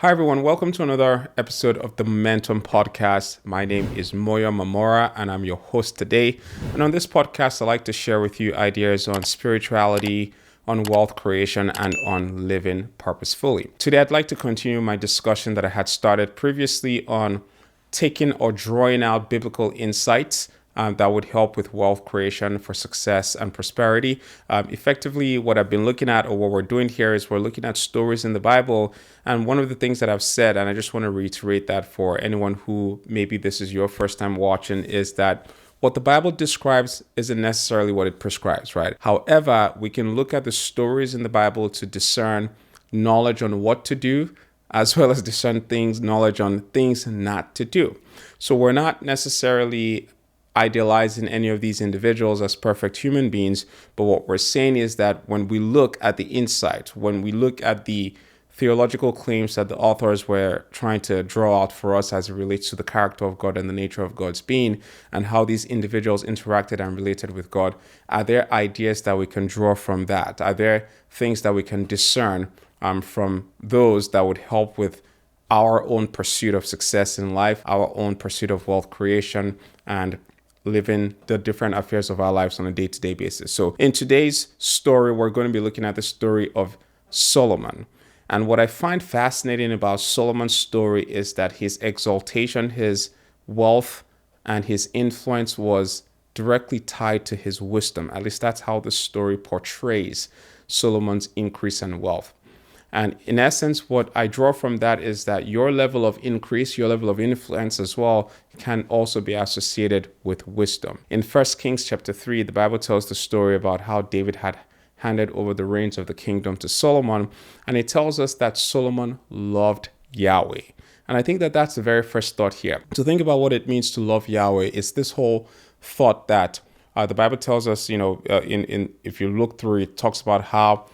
Hi, everyone. Welcome to another episode of the Momentum Podcast. My name is Moyo Mamora, and I'm your host today. And on this podcast, I like to share with you ideas on spirituality, on wealth creation, and on living purposefully. Today, I'd like to continue my discussion that I had started previously on taking or drawing out biblical insights that would help with wealth creation for success and prosperity. Effectively, what I've been looking at, or what we're doing here, is we're looking at stories in the Bible. And one of the things that I've said, and I just want to reiterate that for anyone who maybe this is your first time watching, is that what the Bible describes isn't necessarily what it prescribes, right? However, we can look at the stories in the Bible to discern knowledge on what to do, as well as discern knowledge on things not to do. So we're not necessarily idealizing any of these individuals as perfect human beings, but what we're saying is that when we look at the insight, when we look at the theological claims that the authors were trying to draw out for us as it relates to the character of God and the nature of God's being, and how these individuals interacted and related with God, are there ideas that we can draw from that? Are there things that we can discern from those that would help with our own pursuit of success in life, our own pursuit of wealth creation, and living the different affairs of our lives on a day-to-day basis? So in today's story, we're going to be looking at the story of Solomon. And what I find fascinating about Solomon's story is that his exaltation, his wealth, and his influence was directly tied to his wisdom. At least that's how the story portrays Solomon's increase in wealth. And in essence, what I draw from that is that your level of increase, your level of influence as well, can also be associated with wisdom. In 1 Kings chapter 3, the Bible tells the story about how David had handed over the reins of the kingdom to Solomon. And it tells us that Solomon loved Yahweh. And I think that that's the very first thought here. To think about what it means to love Yahweh is this whole thought that the Bible tells us, if you look through, it talks about how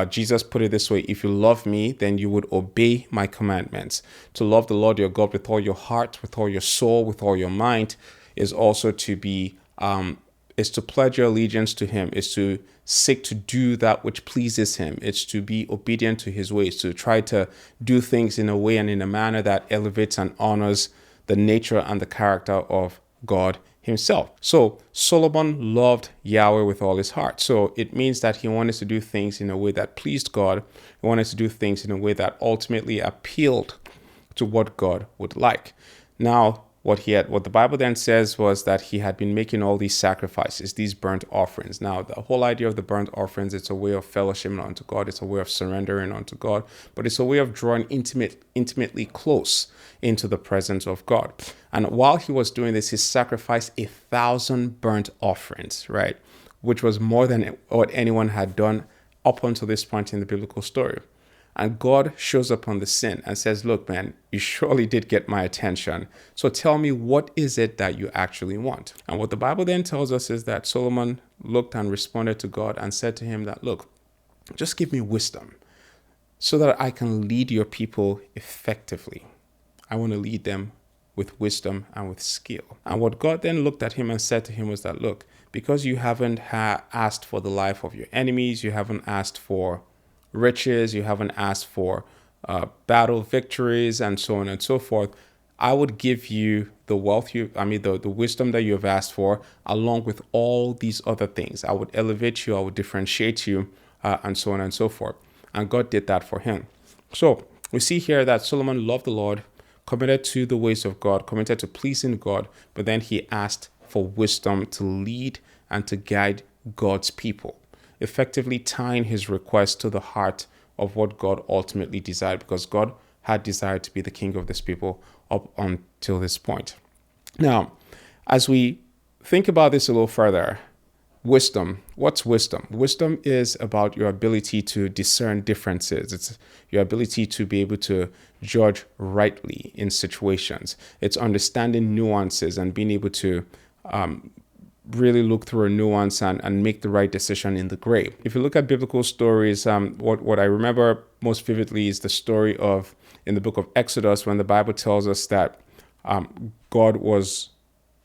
Jesus put it this way: if you love me, then you would obey my commandments. To love the Lord your God with all your heart, with all your soul, with all your mind, is also to be is to pledge your allegiance to him, is to seek to do that which pleases him. It's to be obedient to his ways, to try to do things in a way and in a manner that elevates and honors the nature and the character of God himself. So Solomon loved Yahweh with all his heart. So it means that he wanted to do things in a way that pleased God. He wanted to do things in a way that ultimately appealed to what God would like. Now, what the Bible then says was that he had been making all these sacrifices, these burnt offerings. Now, the whole idea of the burnt offerings, it's a way of fellowshipping unto God. It's a way of surrendering unto God, but it's a way of drawing intimately close into the presence of God. And while he was doing this, he sacrificed 1,000 burnt offerings, right? Which was more than what anyone had done up until this point in the biblical story. And God shows up on the scene and says, look, man, you surely did get my attention. So tell me, what is it that you actually want? And what the Bible then tells us is that Solomon looked and responded to God and said to him that, look, just give me wisdom so that I can lead your people effectively. I want to lead them with wisdom and with skill. And what God then looked at him and said to him was that, look, because you haven't asked for the life of your enemies, you haven't asked for riches, you haven't asked for battle victories, and so on and so forth, I would give you the the wisdom that you have asked for, along with all these other things. I would elevate you, I would differentiate you, and so on and so forth. And God did that for him. So we see here that Solomon loved the Lord, committed to the ways of God, committed to pleasing God, but then he asked for wisdom to lead and to guide God's people, effectively tying his request to the heart of what God ultimately desired, because God had desired to be the king of this people up until this point. Now, as we think about this a little further, wisdom. What's wisdom? Wisdom is about your ability to discern differences. It's your ability to be able to judge rightly in situations. It's understanding nuances and being able to really look through a nuance and make the right decision in the gray. If you look at biblical stories, what I remember most vividly is the story of in the book of Exodus, when the Bible tells us that God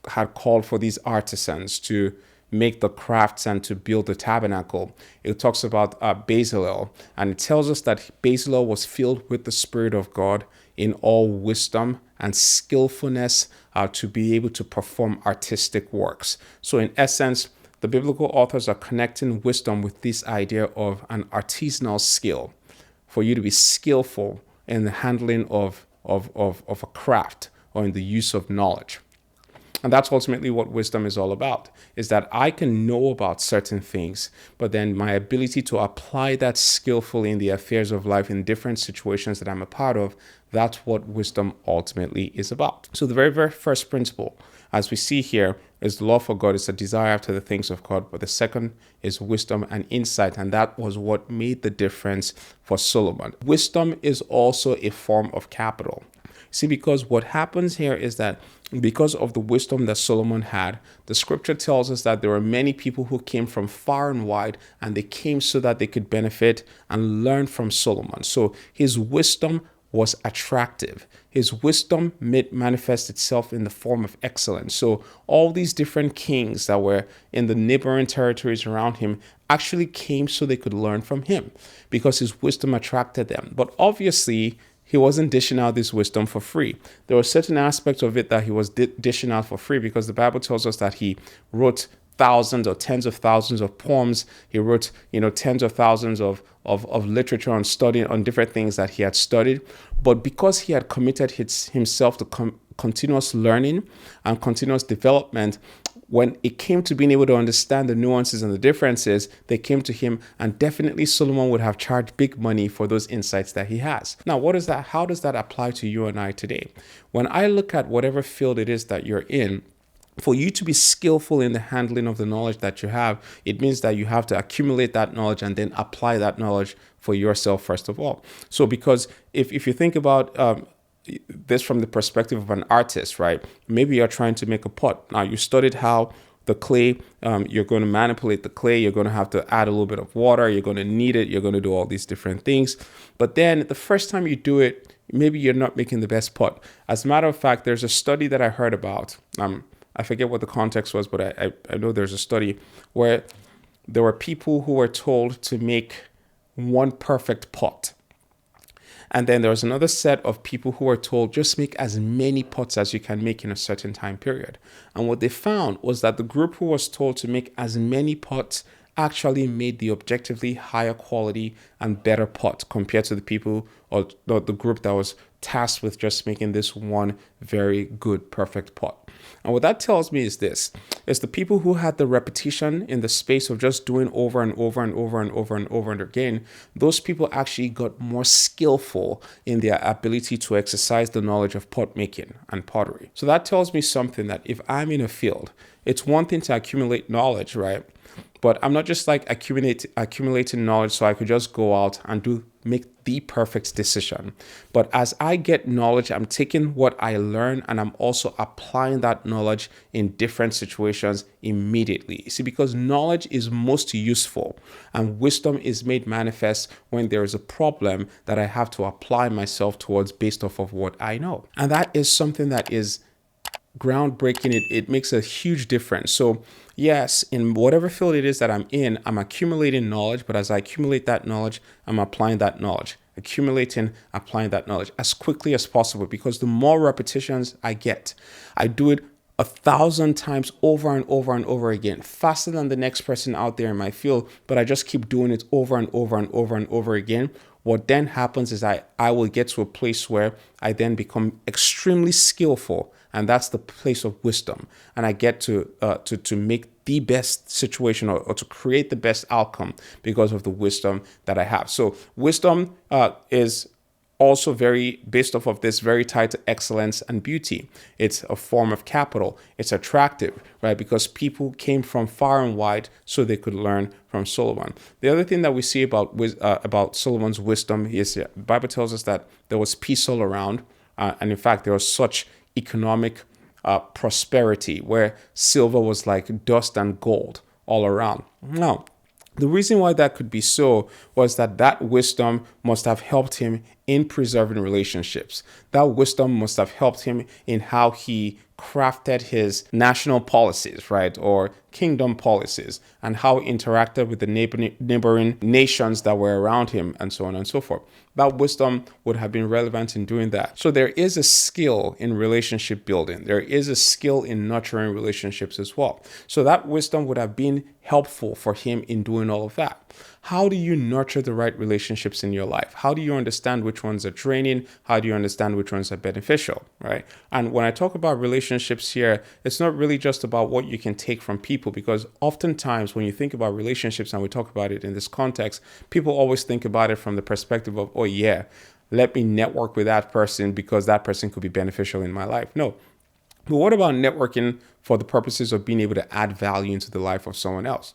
had called for these artisans to make the crafts and to build the tabernacle. It talks about Bezalel, and it tells us that Bezalel was filled with the Spirit of God in all wisdom and skillfulness to be able to perform artistic works. So in essence, the biblical authors are connecting wisdom with this idea of an artisanal skill, for you to be skillful in the handling of a craft or in the use of knowledge. And that's ultimately what wisdom is all about, is that I can know about certain things, but then my ability to apply that skillfully in the affairs of life in different situations that I'm a part of, that's what wisdom ultimately is about. So the very, very first principle, as we see here, is the love for God. It's a desire after the things of God. But the second is wisdom and insight. And that was what made the difference for Solomon. Wisdom is also a form of capital. See, because what happens here is that because of the wisdom that Solomon had, the scripture tells us that there were many people who came from far and wide, and they came so that they could benefit and learn from Solomon. So his wisdom was attractive. His wisdom manifest itself in the form of excellence. So all these different kings that were in the neighboring territories around him actually came so they could learn from him because his wisdom attracted them. But obviously, he wasn't dishing out this wisdom for free. There were certain aspects of it that he was dishing out for free, because the Bible tells us that he wrote thousands or tens of thousands of poems. He wrote, tens of thousands of literature on studying on different things that he had studied. But because he had committed himself to continuous learning and continuous development, when it came to being able to understand the nuances and the differences, they came to him, and definitely Solomon would have charged big money for those insights that he has. Now, what is that? How does that apply to you and I today? When I look at whatever field it is that you're in, for you to be skillful in the handling of the knowledge that you have, it means that you have to accumulate that knowledge and then apply that knowledge for yourself first of all. So because if you think about this from the perspective of an artist, right? Maybe you're trying to make a pot. Now, you studied how the clay, you're going to manipulate the clay. You're going to have to add a little bit of water. You're going to knead it. You're going to do all these different things. But then the first time you do it, maybe you're not making the best pot. As a matter of fact, there's a study that I heard about. I forget what the context was, but I know there's a study where there were people who were told to make one perfect pot. And then there was another set of people who were told, just make as many pots as you can make in a certain time period. And what they found was that the group who was told to make as many pots actually made the objectively higher quality and better pot compared to the people or the group that was tasked with just making this one very good, perfect pot. And what that tells me is this, is the people who had the repetition in the space of just doing over and over and over and over and over and again, those people actually got more skillful in their ability to exercise the knowledge of pot making and pottery. So that tells me something, that if I'm in a field, it's one thing to accumulate knowledge, right? But I'm not just like accumulating knowledge so I could just go out and make the perfect decision. But as I get knowledge, I'm taking what I learn and I'm also applying that knowledge in different situations immediately. See, because knowledge is most useful and wisdom is made manifest when there is a problem that I have to apply myself towards based off of what I know. And that is something that is groundbreaking. It makes a huge difference. So yes, in whatever field it is that I'm in, I'm accumulating knowledge, but as I accumulate that knowledge, I'm applying that knowledge, applying that knowledge as quickly as possible, because the more repetitions I get, I do it 1,000 times over and over and over again, faster than the next person out there in my field, but I just keep doing it over and over and over and over again. What then happens is I will get to a place where I then become extremely skillful, and that's the place of wisdom. And I get to make the best situation or to create the best outcome because of the wisdom that I have. So wisdom is also very based off of this, very tied to excellence and beauty. It's a form of capital. It's attractive, right? Because people came from far and wide so they could learn from Solomon. The other thing that we see about Solomon's wisdom is the Bible tells us that there was peace all around. And in fact, there was such economic prosperity where silver was like dust and gold all around. Now, The reason why that could be so was that wisdom must have helped him in preserving relationships. That wisdom must have helped him in how he crafted his national policies, right? Or kingdom policies, and how he interacted with the neighboring nations that were around him, and so on and so forth. That wisdom would have been relevant in doing that. So there is a skill in relationship building. There is a skill in nurturing relationships as well. So that wisdom would have been helpful for him in doing all of that. How do you nurture the right relationships in your life? How do you understand which ones are draining? How do you understand which ones are beneficial, right? And when I talk about relationships here, it's not really just about what you can take from people, because oftentimes when you think about relationships and we talk about it in this context, people always think about it from the perspective of, oh yeah, let me network with that person because that person could be beneficial in my life. No. But what about networking for the purposes of being able to add value into the life of someone else?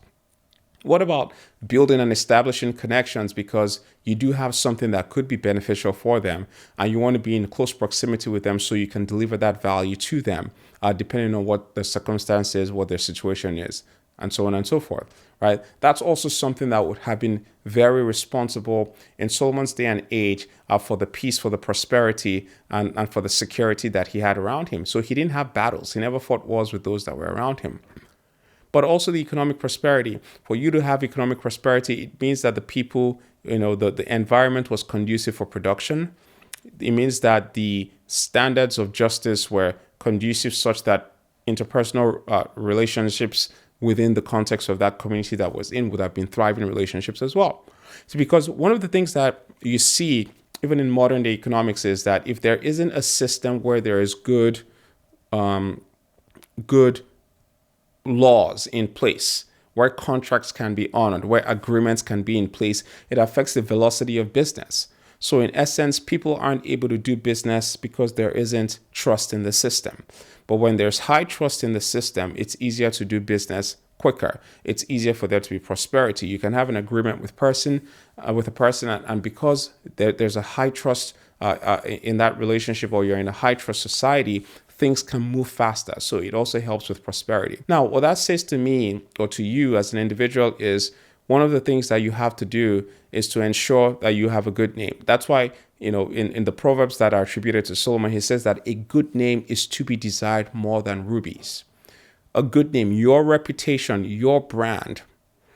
What about building and establishing connections because you do have something that could be beneficial for them and you want to be in close proximity with them so you can deliver that value to them, depending on what the circumstance is, what their situation is, and so on and so forth, right? That's also something that would have been very responsible in Solomon's day and age for the peace, for the prosperity, and for the security that he had around him. So he didn't have battles. He never fought wars with those that were around him. But also the economic prosperity. For you to have economic prosperity, it means that the people, the environment was conducive for production. It means that the standards of justice were conducive such that interpersonal relationships within the context of that community that was in would have been thriving relationships as well. So because one of the things that you see even in modern day economics is that if there isn't a system where there is good laws in place, where contracts can be honored, where agreements can be in place, it affects the velocity of business. So in essence, people aren't able to do business because there isn't trust in the system. But when there's high trust in the system, it's easier to do business quicker. It's easier for there to be prosperity. You can have an agreement with a person, and because there's a high trust in that relationship, or you're in a high trust society, things can move faster. So it also helps with prosperity. Now, what that says to me or to you as an individual is one of the things that you have to do is to ensure that you have a good name. That's why, in the Proverbs that are attributed to Solomon, he says that a good name is to be desired more than rubies. A good name, your reputation, your brand,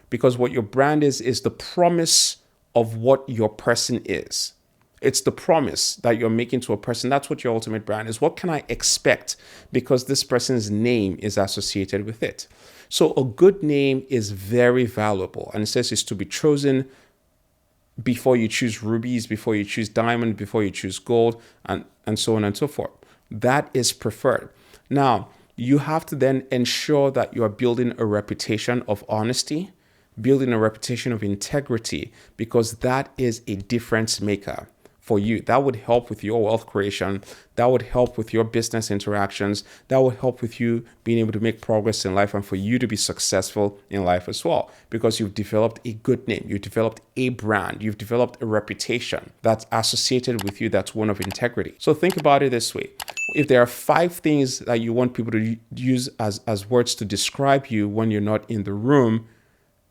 because what your brand is the promise of what your person is. It's the promise that you're making to a person. That's what your ultimate brand is. What can I expect? Because this person's name is associated with it. So a good name is very valuable. And it says it's to be chosen before you choose rubies, before you choose diamond, before you choose gold, and so on and so forth. That is preferred. Now, you have to then ensure that you are building a reputation of honesty, building a reputation of integrity, because that is a difference maker for you. That would help with your wealth creation. That would help with your business interactions. That would help with you being able to make progress in life and for you to be successful in life as well, because you've developed a good name. You've developed a brand. You've developed a reputation that's associated with you, that's one of integrity. So think about it this way. If there are 5 things that you want people to use as words to describe you when you're not in the room,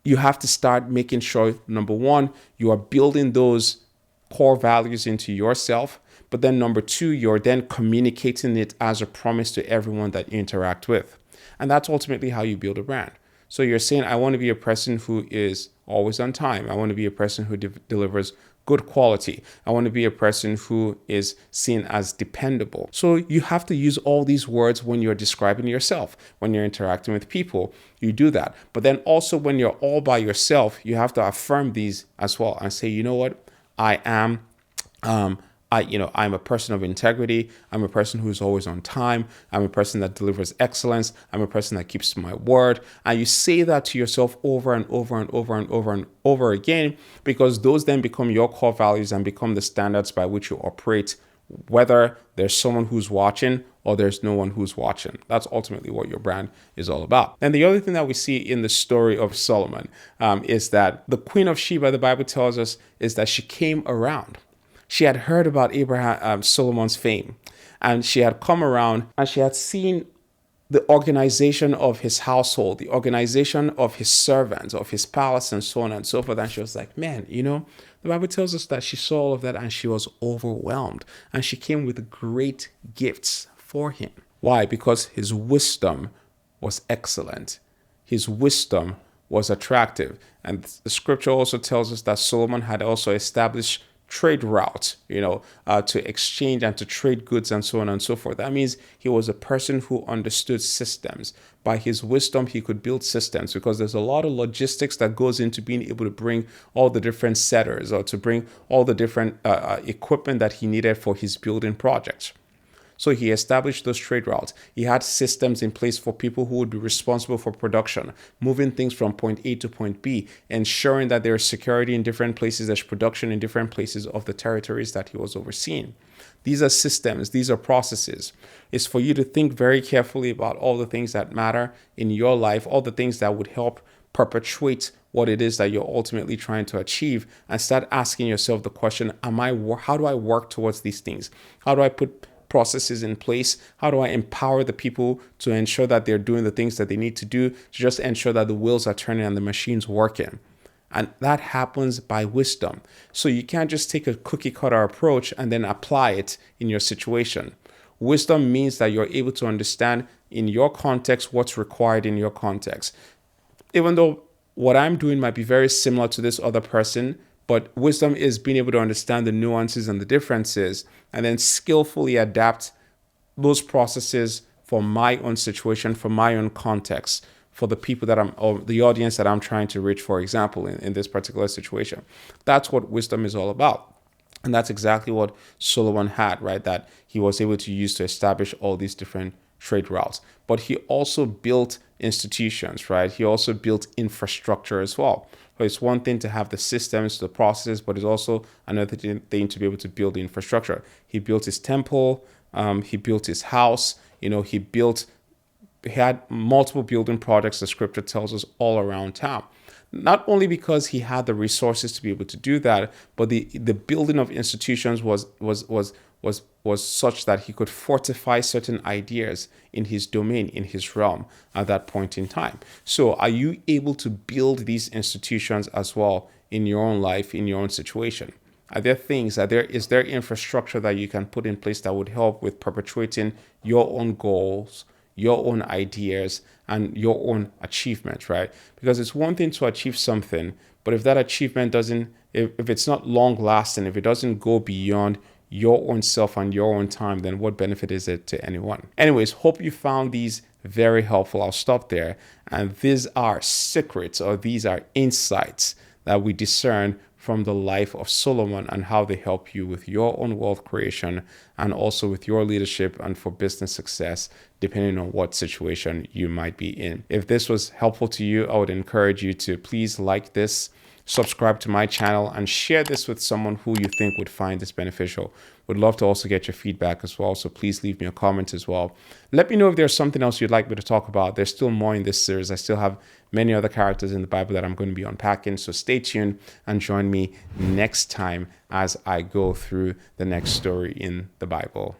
you have to start making sure, number 1, you are building those core values into yourself. But then number 2, you're then communicating it as a promise to everyone that you interact with. And that's ultimately how you build a brand. So you're saying, I want to be a person who is always on time. I want to be a person who delivers good quality. I want to be a person who is seen as dependable. So you have to use all these words when you're describing yourself, when you're interacting with people, you do that. But then also when you're all by yourself, you have to affirm these as well and say, you know what? I'm a person of integrity. I'm a person who's always on time. I'm a person that delivers excellence. I'm a person that keeps my word. And you say that to yourself over and over and over and over and over again, because those then become your core values and become the standards by which you operate, whether there's someone who's watching or there's no one who's watching. That's ultimately what your brand is all about. And the other thing that we see in the story of Solomon is that the Queen of Sheba, the Bible tells us, is that she came around. She had heard about Solomon's fame, and she had come around and she had seen the organization of his household, the organization of his servants, of his palace, and so on and so forth. And she was like, man, the Bible tells us that she saw all of that and she was overwhelmed. And she came with great gifts for him. Why? Because his wisdom was excellent. His wisdom was attractive. And the scripture also tells us that Solomon had also established trade routes, to exchange and to trade goods and so on and so forth. That means he was a person who understood systems. By his wisdom, he could build systems, because there's a lot of logistics that goes into being able to bring all the different setters, or to bring all the different equipment that he needed for his building projects. So he established those trade routes. He had systems in place for people who would be responsible for production, moving things from point A to point B, ensuring that there is security in different places, there's production in different places of the territories that he was overseeing. These are systems, these are processes. It's for you to think very carefully about all the things that matter in your life, all the things that would help perpetuate what it is that you're ultimately trying to achieve, and start asking yourself the question, how do I work towards these things? How do I put processes in place? How do I empower the people to ensure that they're doing the things that they need to do, to just ensure that the wheels are turning and the machine's working? And that happens by wisdom. So you can't just take a cookie cutter approach and then apply it in your situation. Wisdom means that you're able to understand in your context what's required in your context. Even though what I'm doing might be very similar to this other person, but wisdom is being able to understand the nuances and the differences, and then skillfully adapt those processes for my own situation, for my own context, for the people or the audience that I'm trying to reach, for example, in this particular situation. That's what wisdom is all about. And that's exactly what Solomon had, right? That he was able to use to establish all these different trade routes. But he also built institutions, right? He also built infrastructure as well. So it's one thing to have the systems, the processes, but it's also another thing to be able to build the infrastructure. He built his temple, he built his house, he had multiple building projects, the scripture tells us, all around town. Not only because he had the resources to be able to do that, but the building of institutions was such that he could fortify certain ideas in his domain, in his realm at that point in time. So are you able to build these institutions as well in your own life, in your own situation? Are there things, is there infrastructure that you can put in place that would help with perpetuating your own goals, your own ideas, and your own achievements, right? Because it's one thing to achieve something, but if that achievement if it's not long lasting, if it doesn't go beyond your own self and your own time, then what benefit is it to anyone? Anyways, hope you found these very helpful. I'll stop there. And these are secrets, or these are insights that we discern from the life of Solomon and how they help you with your own wealth creation and also with your leadership and for business success, depending on what situation you might be in. If this was helpful to you, I would encourage you to please like this, subscribe to my channel, and share this with someone who you think would find this beneficial. Would love to also get your feedback as well, so please leave me a comment as well. Let me know if there's something else you'd like me to talk about. There's still more in this series. I still have many other characters in the Bible that I'm going to be unpacking, so stay tuned and join me next time as I go through the next story in the Bible.